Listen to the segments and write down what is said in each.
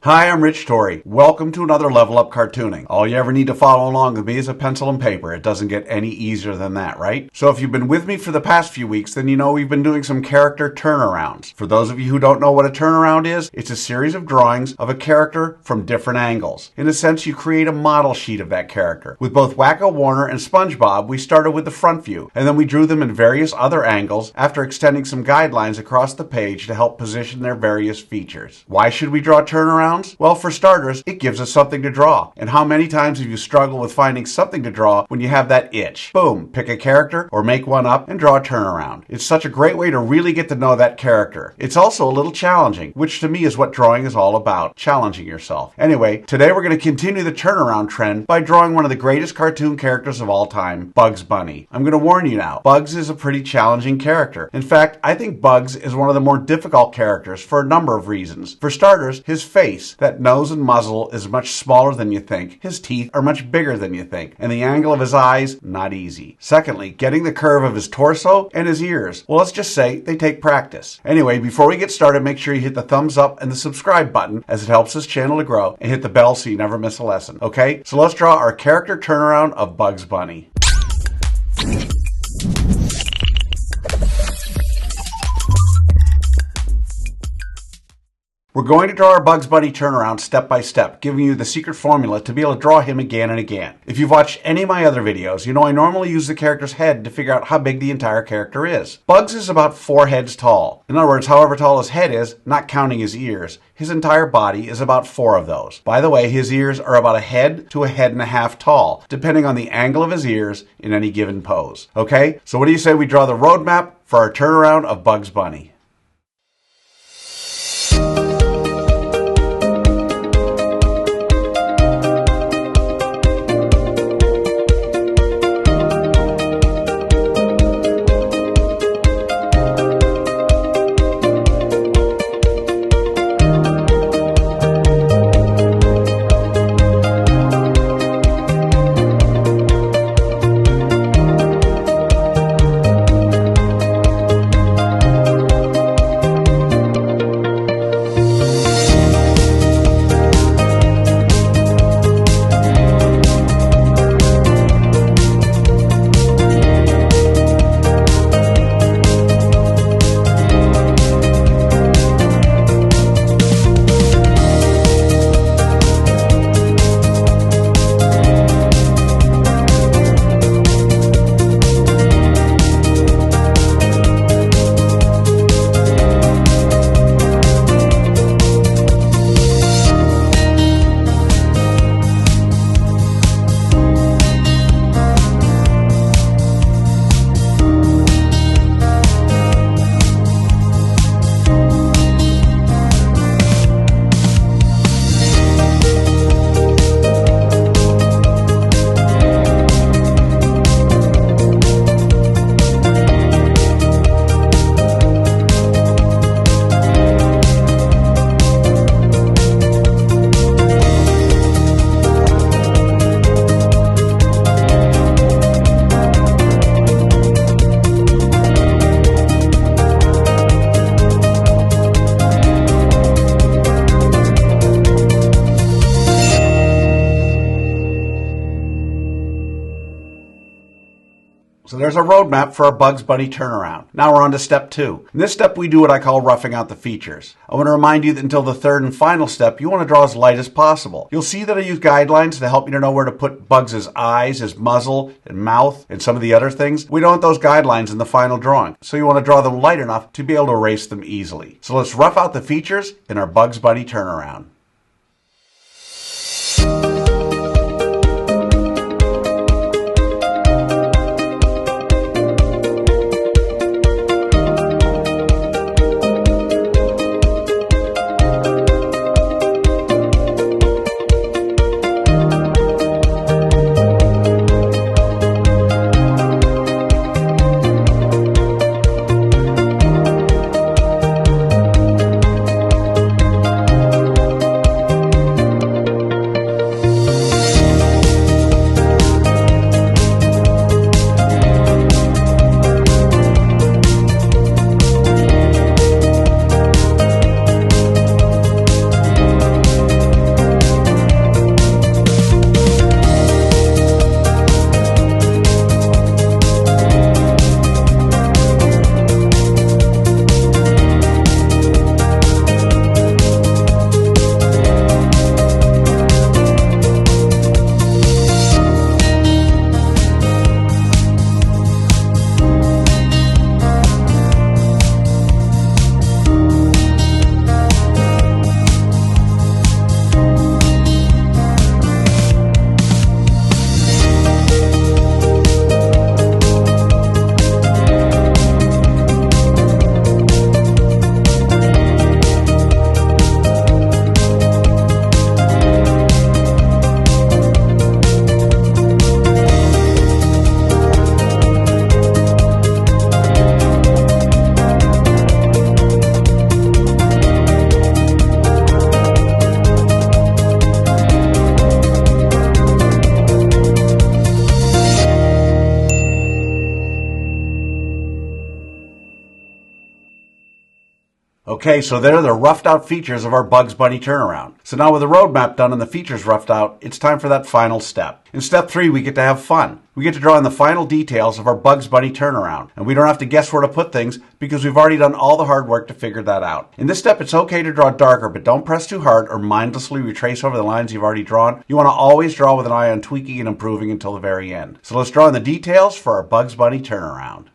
Hi, I'm Rich Torrey. Welcome to another Level Up Cartooning. All you ever need to follow along with me is a pencil and paper. It doesn't get any easier than that, right? So if you've been with me for the past few weeks, then you know we've been doing some character turnarounds. For those of you who don't know what a turnaround is, it's a series of drawings of a character from different angles. In a sense, you create a model sheet of that character. With both Wacko Warner and SpongeBob, we started with the front view, and then we drew them in various other angles after extending some guidelines across the page to help position their various features. Why should we draw turnarounds? Well, for starters, it gives us something to draw. And how many times have you struggled with finding something to draw when you have that itch? Boom, pick a character or make one up and draw a turnaround. It's such a great way to really get to know that character. It's also a little challenging, which to me is what drawing is all about, challenging yourself. Anyway, today we're going to continue the turnaround trend by drawing one of the greatest cartoon characters of all time, Bugs Bunny. I'm going to warn you now, Bugs is a pretty challenging character. In fact, I think Bugs is one of the more difficult characters for a number of reasons. For starters, his face. That nose and muzzle is much smaller than you think. His teeth are much bigger than you think. And the angle of his eyes, not easy. Secondly, getting the curve of his torso and his ears. Well, let's just say they take practice. Anyway, before we get started, make sure you hit the thumbs up and the subscribe button as it helps this channel to grow, and hit the bell so you never miss a lesson. Okay, so let's draw our character turnaround of Bugs Bunny. We're going to draw our Bugs Bunny turnaround step by step, giving you the secret formula to be able to draw him again and again. If you've watched any of my other videos, you know I normally use the character's head to figure out how big the entire character is. Bugs is about 4 heads tall. In other words, however tall his head is, not counting his ears, his entire body is about 4 of those. By the way, his ears are about a head to a head and a half tall, depending on the angle of his ears in any given pose. Okay, so what do you say we draw the roadmap for our turnaround of Bugs Bunny? So there's a roadmap for our Bugs Bunny turnaround. Now we're on to step 2. In this step, we do what I call roughing out the features. I want to remind you that until the third and final step, you want to draw as light as possible. You'll see that I use guidelines to help you to know where to put Bugs' eyes, his muzzle, and mouth, and some of the other things. We don't want those guidelines in the final drawing, so you want to draw them light enough to be able to erase them easily. So let's rough out the features in our Bugs Bunny turnaround. Okay, so there are the roughed out features of our Bugs Bunny turnaround. So now with the roadmap done and the features roughed out, it's time for that final step. In step 3, we get to have fun. We get to draw in the final details of our Bugs Bunny turnaround, and we don't have to guess where to put things because we've already done all the hard work to figure that out. In this step, it's okay to draw darker, but don't press too hard or mindlessly retrace over the lines you've already drawn. You want to always draw with an eye on tweaking and improving until the very end. So let's draw in the details for our Bugs Bunny turnaround.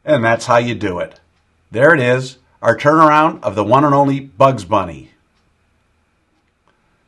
And that's how you do it. There it is, our turnaround of the one and only Bugs Bunny.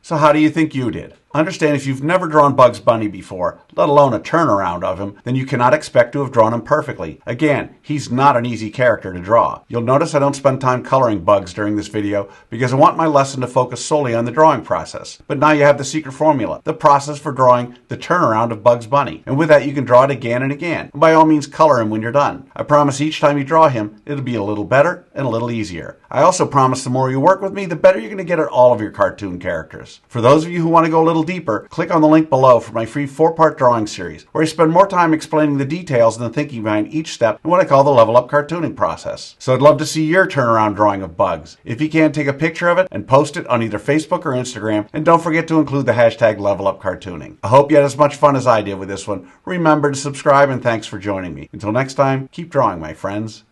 So how do you think you did? Understand, if you've never drawn Bugs Bunny before, let alone a turnaround of him, then you cannot expect to have drawn him perfectly. Again, he's not an easy character to draw. You'll notice I don't spend time coloring Bugs during this video because I want my lesson to focus solely on the drawing process. But now you have the secret formula, the process for drawing the turnaround of Bugs Bunny. And with that, you can draw it again and again. And by all means, color him when you're done. I promise each time you draw him, it'll be a little better and a little easier. I also promise the more you work with me, the better you're going to get at all of your cartoon characters. For those of you who want to go a little deeper, click on the link below for my free 4-part drawing series, where I spend more time explaining the details and the thinking behind each step in what I call the level up cartooning process. So I'd love to see your turnaround drawing of Bugs. If you can, take a picture of it and post it on either Facebook or Instagram, and don't forget to include the hashtag levelupcartooning. I hope you had as much fun as I did with this one. Remember to subscribe, and thanks for joining me. Until next time, keep drawing, my friends.